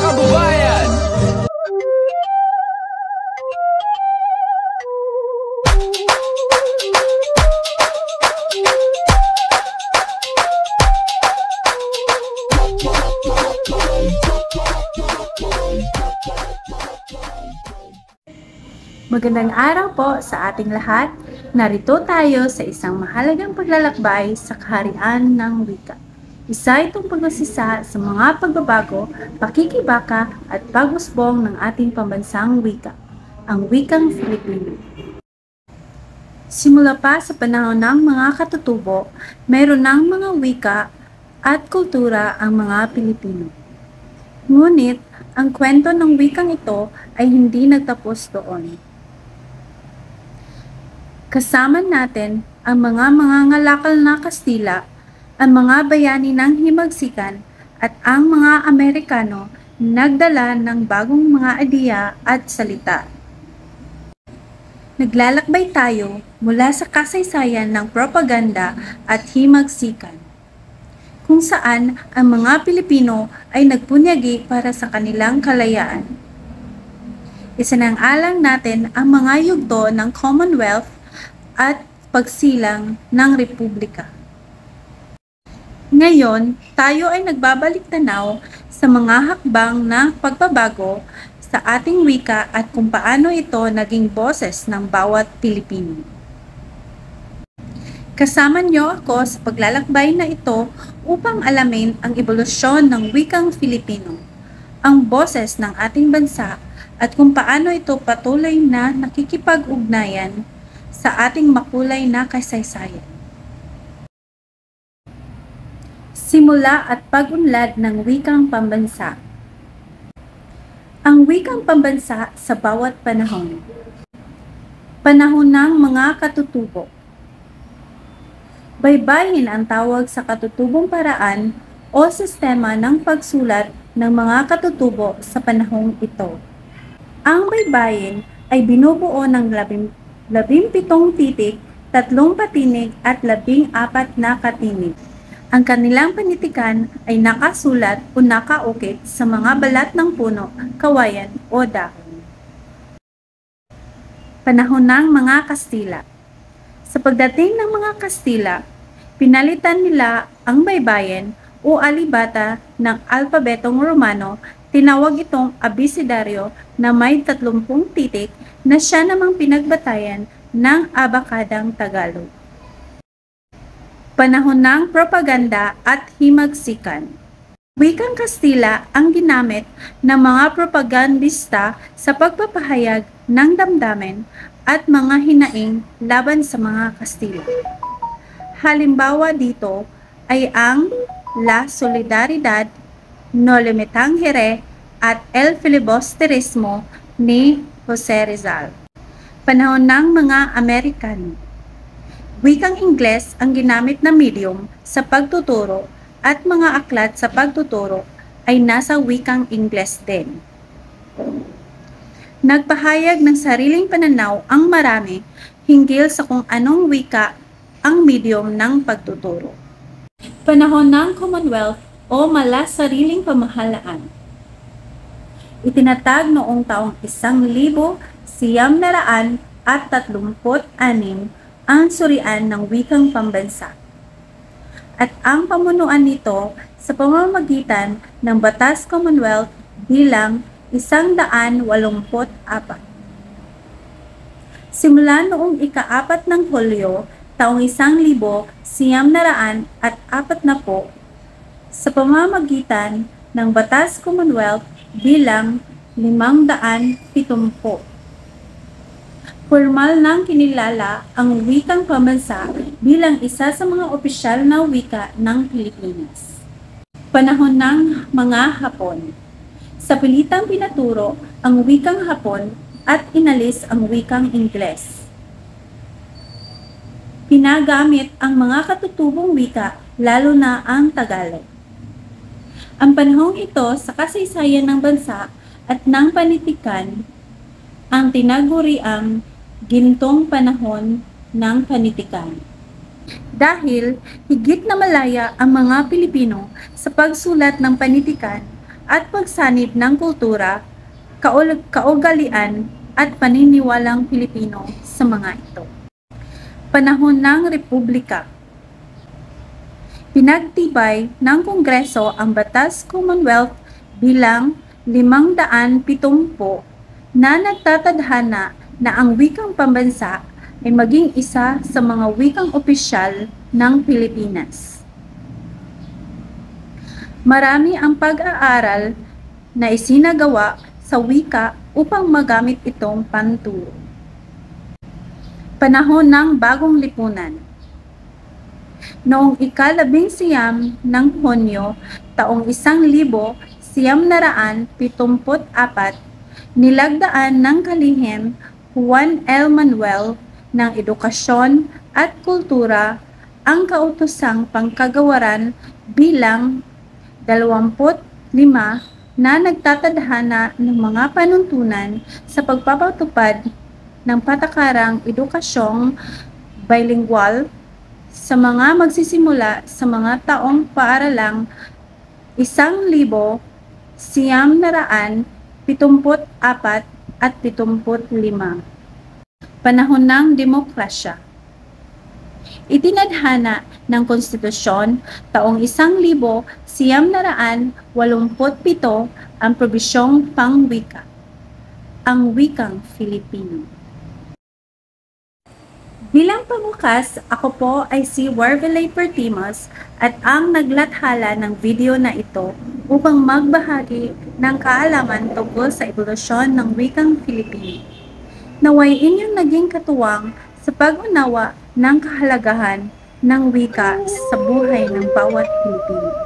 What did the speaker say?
kababayan! Magandang araw po sa ating lahat. Narito tayo sa isang mahalagang paglalakbay sa kaharian ng wika. Isa itong pagsisisa sa mga pagbabago, pakikibaka at pag-usbong ng ating pambansang wika, ang wikang Filipino. Simula pa sa panahon ng mga katutubo, mayroon ng mga wika at kultura ang mga Pilipino. Ngunit, ang kwento ng wikang ito ay hindi nagtapos doon. Kasama natin ang mga mangangalakal na Kastila, ang mga bayani ng Himagsikan at ang mga Amerikano nagdala ng bagong mga ideya at salita. Naglalakbay tayo mula sa kasaysayan ng propaganda at himagsikan, kung saan ang mga Pilipino ay nagpunyagi para sa kanilang kalayaan. Isinang-alang natin ang mga yugto ng Commonwealth at pagsilang ng Republika. Ngayon, tayo ay nagbabalik tanaw sa mga hakbang ng pagbabago sa ating wika at kung paano ito naging boses ng bawat Pilipino. Kasama niyo ako sa paglalakbay na ito upang alamin ang ebolusyon ng wikang Filipino, ang boses ng ating bansa at kung paano ito patuloy na nakikipag-ugnayan sa ating makulay na kasaysayan. Simula at pag-unlad ng wikang pambansa. Ang wikang pambansa sa bawat panahon. Panahon ng mga katutubo. Baybayin ang tawag sa katutubong paraan o sistema ng pagsulat ng mga katutubo sa panahong ito. Ang baybayin ay binubuo ng 17 titik, 3 patinig at 14 na katinig. Ang kanilang panitikan ay nakasulat o nakaukit sa mga balat ng puno, kawayan o dahon. Panahon ng mga Kastila. Sa pagdating ng mga Kastila, pinalitan nila ang baybayin o alibata ng alpabetong Romano. Tinawag itong abecedaryo na may 30 titik na siya namang pinagbatayan ng abakadang Tagalog. Panahon ng propaganda at himagsikan. Wikang Kastila ang ginamit ng mga propagandista sa pagpapahayag ng damdamin at mga hinaing laban sa mga Kastila. Halimbawa dito ay ang La Solidaridad, No Le Metangere at El Filibusterismo ni Jose Rizal. Panahon ng mga Amerikano. Wikang Ingles ang ginamit na medium sa pagtuturo at mga aklat sa pagtuturo ay nasa wikang Ingles din. Nagpahayag ng sariling pananaw ang marami hinggil sa kung anong wika ang medium ng pagtuturo. Panahon ng Commonwealth o malasariling pamahalaan. Itinatag noong taong 1936 ang surian ng wikang pambansa. At ang pamunuan nito sa pamamagitan ng Batas Commonwealth bilang 184. Simula noong ika-4 ng Hulyo taong 1940 sa pamamagitan ng Batas Commonwealth bilang 570. Formal nang kinilala ang wikang pambansa bilang isa sa mga opisyal na wika ng Pilipinas. Panahon ng mga Hapon. Sa pilitang pinaturo ang wikang Hapon at inalis ang wikang Ingles. Pinagamit ang mga katutubong wika, lalo na ang Tagalog. Ang panahong ito sa kasaysayan ng bansa at ng panitikan ang tinaguriang gintong panahon ng panitikan. Dahil higit na malaya ang mga Pilipino sa pagsulat ng panitikan, at pagsanib ng kultura, kaugalian at paniniwalang Pilipino sa mga ito. Panahon ng Republika. Pinagtibay ng Kongreso ang Batas Commonwealth bilang 570 na nagtatadhana na ang wikang pambansa ay maging isa sa mga wikang opisyal ng Pilipinas. Marami ang pag-aaral na isinagawa sa wika upang magamit itong panturo. Panahon ng Bagong Lipunan. Noong ika-19 ng Hunyo, taong 1974, nilagdaan ng kalihim Juan L. Manuel ng Edukasyon at Kultura ang kautosang pangkagawaran bilang 25 na nagtatadhana ng mga panuntunan sa pagpapatupad ng patakarang edukasyong bilingual sa mga magsisimula sa mga taong paaralang 1974 at 75. Panahon ng Demokrasya. Itinadhana ng Konstitusyon taong 1987 ang probisyong pangwika, ang wikang Filipino. Bilang pamukas, ako po ay si Warvelay Pertimos at ang naglathala ng video na ito upang magbahagi ng kaalaman tungkol sa ebolusyon ng wikang Filipino. Naway inyong naging katuwang sa pag-unawa ng kahalagahan ng wika sa buhay ng bawat Pilipino.